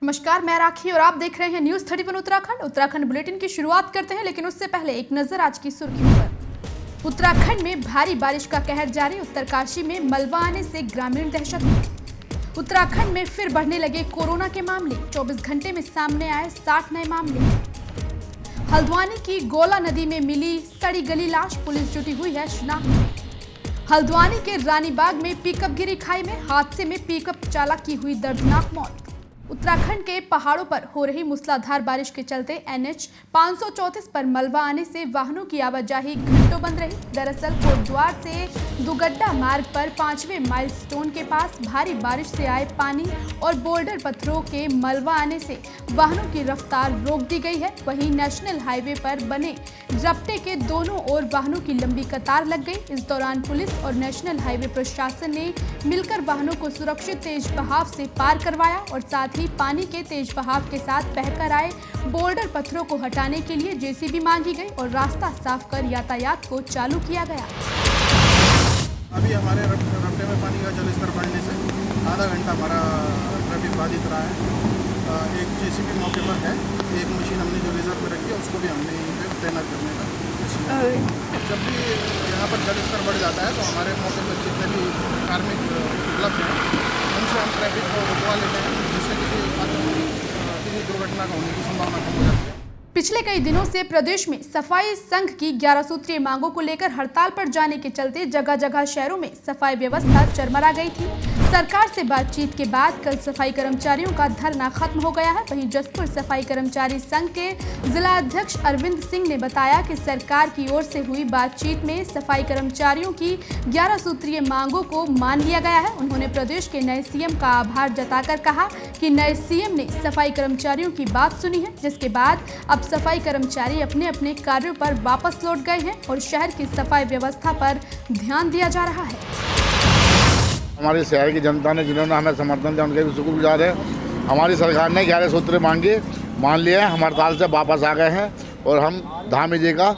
नमस्कार, मैं राखी और आप देख रहे हैं न्यूज 31 उत्तराखंड बुलेटिन की शुरुआत करते हैं, लेकिन उससे पहले एक नजर आज की सुर्खियों पर। उत्तराखंड में भारी बारिश का कहर जारी। उत्तरकाशी में मलबा आने से ग्रामीण दहशत में। उत्तराखंड में फिर बढ़ने लगे कोरोना के मामले। 24 घंटे में सामने आए 60 नए मामले। हल्द्वानी की गोला नदी में मिली सड़ी गली लाश, पुलिस जुटी हुई है शिनाख्त। हल्द्वानी के रानीबाग में पिकअप गिरी खाई में। हादसे में पिकअप चालक की हुई दर्दनाक मौत। उत्तराखंड के पहाड़ों पर हो रही मूसलाधार बारिश के चलते NH 534 पर मलबा आने से वाहनों की आवाजाही घंटों बंद रही। दरअसल कोटद्वार से दुगड्डा मार्ग पर 5वें माइलस्टोन के पास भारी बारिश से आए पानी और बोल्डर पत्थरों के मलबा आने से वाहनों की रफ्तार रोक दी गई है। वहीं नेशनल हाईवे पर बने रपटे के दोनों ओर वाहनों की लंबी कतार लग गई। इस दौरान पुलिस और नेशनल हाईवे प्रशासन ने मिलकर वाहनों को सुरक्षित तेज बहाव से पार करवाया और साथ ही पानी के तेज बहाव के साथ बहकर आए बोल्डर पत्थरों को हटाने के लिए JCB मांगी गई और रास्ता साफ कर यातायात को चालू किया गया। अभी हमारे रपटे में पानी का जलस्तर बढ़ने से आधा घंटा हमारा ट्रैफिक बाधित रहा है। एक JCB मौके पर है, एक मशीन हमने जो रिजर्व में रखी है उसको भी हमने यहीं पे तैनात करने का। जब भी यहाँ पर जलस्तर बढ़ जाता है तो हमारे मौके पर जितने भी कार्मिक उपलब्ध हैं उनसे हम ट्रैफिक को रुकवा लेते हैं, जिससे किसी दुर्घटना का होने की संभावना कम हो जाती है। पिछले कई दिनों से प्रदेश में सफाई संघ की 11 सूत्रीय मांगों को लेकर हड़ताल पर जाने के चलते जगह जगह शहरों में सफाई व्यवस्था चरमरा गई थी। सरकार से बातचीत के बाद कल सफाई कर्मचारियों का धरना खत्म हो गया है। वहीं जसपुर सफाई कर्मचारी संघ के जिला अध्यक्ष अरविंद सिंह ने बताया कि सरकार की ओर से हुई बातचीत में सफाई कर्मचारियों की 11 सूत्रीय मांगों को मान लिया गया है। उन्होंने प्रदेश के नए CM का आभार जताकर कहा कि नए CM ने सफाई कर्मचारियों की बात सुनी है, जिसके बाद अब सफाई कर्मचारी अपने अपने कार्यों पर वापस लौट गए हैं और शहर की सफाई व्यवस्था पर ध्यान दिया जा रहा है। हमारे शहर की जनता ने जिन्होंने हमें समर्थन दिया उनके भी शुक्रगुजार है। हमारी सरकार ने 11 सूत्र मांगे मान लिए हैं, हम हड़ताल से वापस आ गए हैं और हम धामी जी का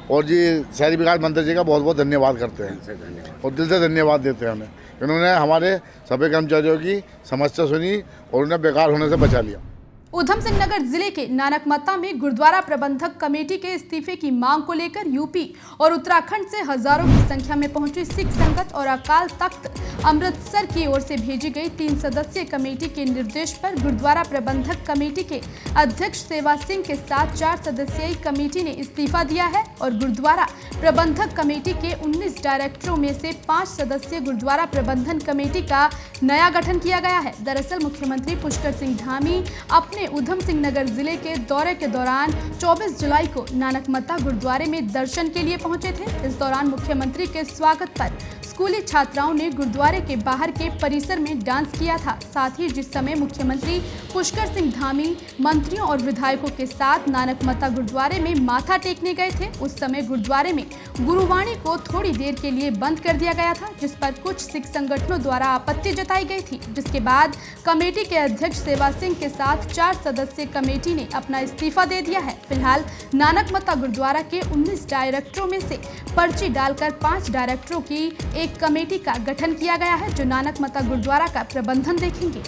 और जी शहरी विकास मंत्री जी का बहुत बहुत धन्यवाद करते हैं और दिल से धन्यवाद देते हैं उन्हें। उन्होंने हमारे सफाई कर्मचारियों की समस्या सुनी और उन्हें बेकार होने से बचा लिया। ऊधम सिंह नगर जिले के नानकमत्ता में गुरुद्वारा प्रबंधक कमेटी के इस्तीफे की मांग को लेकर यूपी और उत्तराखंड से हजारों की संख्या में पहुंची सिख संगत और अकाल तख्त अमृतसर की ओर से भेजी गई 3 सदस्यीय कमेटी के निर्देश पर गुरुद्वारा प्रबंधक कमेटी के अध्यक्ष सेवा सिंह के साथ 4 सदस्यीय कमेटी ने इस्तीफा दिया है और गुरुद्वारा प्रबंधक कमेटी के 19 डायरेक्टरों में से 5 सदस्यीय गुरुद्वारा प्रबंधन कमेटी का नया गठन किया गया है। दरअसल मुख्यमंत्री पुष्कर सिंह धामी अपने ऊधम सिंह नगर जिले के दौरे के दौरान 24 जुलाई को नानकमत्ता गुरुद्वारे में दर्शन के लिए पहुंचे थे। इस दौरान मुख्यमंत्री के स्वागत पर स्कूली छात्राओं ने गुरुद्वारे के बाहर के परिसर में डांस किया था। साथ ही जिस समय मुख्यमंत्री पुष्कर सिंह धामी मंत्रियों और विधायकों के साथ नानकमत्ता गुरुद्वारे में माथा टेकने गए थे, उस समय गुरुद्वारे में गुरुवाणी को थोड़ी देर के लिए बंद कर दिया गया था, जिस पर कुछ सिख संगठनों द्वारा आपत्ति जताई गई थी। जिसके बाद कमेटी के अध्यक्ष सेवा सिंह के साथ 4 सदस्यीय कमेटी ने अपना इस्तीफा दे दिया है। फिलहाल नानकमत्ता गुरुद्वारा के 19 डायरेक्टरों में से पर्ची डालकर 5 डायरेक्टरों की एक कमेटी का गठन किया गया है, जो नानकमत्ता गुरुद्वारा का प्रबंधन देखेंगे।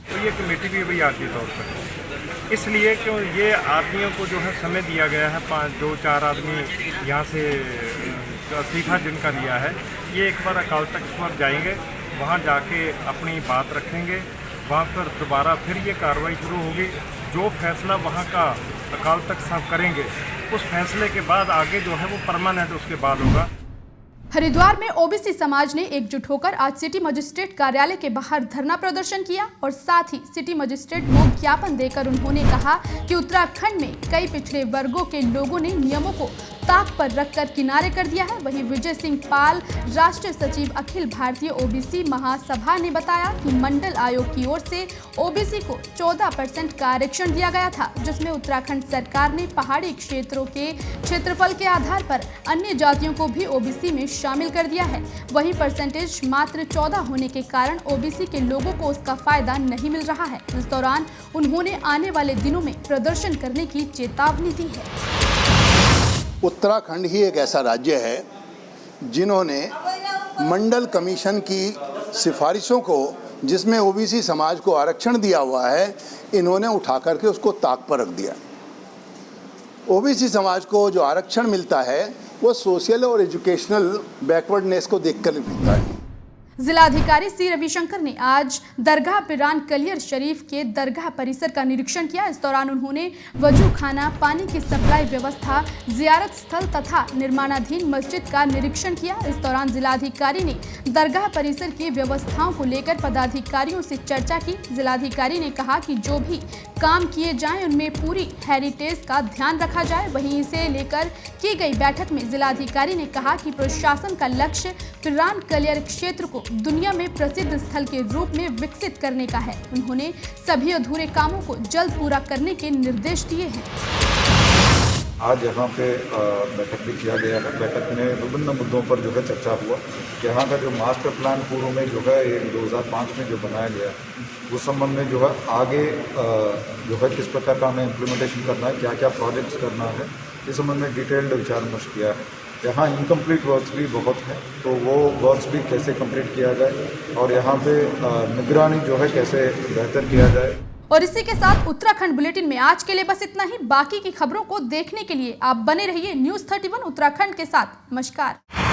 तो ये कमेटी भी बयाती तौर पर इसलिए क्यों ये आदमियों को जो है समय दिया गया है, 5-2-4 आदमी यहाँ से इस्तीफा जिनका दिया है, ये एक बार अकाल तख्त पर जाएंगे, वहाँ जाके अपनी बात रखेंगे, वहाँ पर दोबारा फिर ये कार्रवाई शुरू होगी। जो फैसला वहाँ का अकाल तख्त साहब करेंगे उस फैसले के बाद आगे जो है वो परमानेंट उसके बाद होगा। हरिद्वार में OBC समाज ने एकजुट होकर आज सिटी मजिस्ट्रेट कार्यालय के बाहर धरना प्रदर्शन किया और साथ ही सिटी मजिस्ट्रेट को ज्ञापन देकर उन्होंने कहा कि उत्तराखंड में कई पिछड़े वर्गों के लोगों ने नियमों को ताक पर रखकर किनारे कर दिया है। वहीं विजय सिंह पाल, राष्ट्रीय सचिव अखिल भारतीय OBC महासभा ने बताया कि मंडल आयोग की ओर से OBC को 14% का आरक्षण दिया गया था, जिसमें उत्तराखंड सरकार ने पहाड़ी क्षेत्रों के क्षेत्रफल के आधार पर अन्य जातियों को भी OBC में शामिल कर दिया है। वहीं परसेंटेज मात्र 14 होने के कारण OBC के लोगों को उसका फायदा नहीं मिल रहा है। इस दौरान उन्होंने आने वाले दिनों में प्रदर्शन करने की चेतावनी दी है। उत्तराखंड ही एक ऐसा राज्य है जिन्होंने मंडल कमीशन की सिफारिशों को जिसमें ओबीसी समाज को आरक्षण दिया हुआ है, इन्होंने उठा करके उसको ताक पर रख दिया। ओबीसी समाज को जो आरक्षण मिलता है वो सोशल और एजुकेशनल बैकवर्डनेस को देखकर मिलता है। जिलाधिकारी सी रविशंकर ने आज दरगाह पिरान कलियर शरीफ के दरगाह परिसर का निरीक्षण किया। इस दौरान उन्होंने वजू खाना, पानी की सप्लाई व्यवस्था, जियारत स्थल तथा निर्माणाधीन मस्जिद का निरीक्षण किया। इस दौरान जिलाधिकारी ने दरगाह परिसर की व्यवस्थाओं को लेकर पदाधिकारियों से चर्चा की। जिलाधिकारी ने कहा कि जो भी काम किए जाएं उनमें पूरी हेरिटेज का ध्यान रखा जाए। वहीं इसे लेकर की गई बैठक में जिलाधिकारी ने कहा कि प्रशासन का लक्ष्य पिरान कलियर क्षेत्र को दुनिया में प्रसिद्ध स्थल के रूप में विकसित करने का है। उन्होंने सभी अधूरे कामों को जल्द पूरा करने के निर्देश दिए हैं। आज यहाँ पे बैठक भी किया गया है। बैठक में विभिन्न मुद्दों पर जो है चर्चा हुआ कि यहाँ का जो मास्टर प्लान पूर्व में जो है 2005 में जो बनाया गया उस संबंध में जो है आगे जो है किस प्रकार का हमें इम्प्लीमेंटेशन करना है, क्या क्या प्रोजेक्ट्स करना है, इस संबंध में डिटेल्ड विचार विमर्श किया है। यहाँ इनकम्प्लीट वर्क्स भी बहुत हैं, तो वो वर्क्स भी कैसे कंप्लीट किया जाए और यहाँ पे निगरानी जो है कैसे बेहतर किया जाए। और इसी के साथ उत्तराखंड बुलेटिन में आज के लिए बस इतना ही। बाकी की खबरों को देखने के लिए आप बने रहिए न्यूज़ 31 उत्तराखंड के साथ। नमस्कार।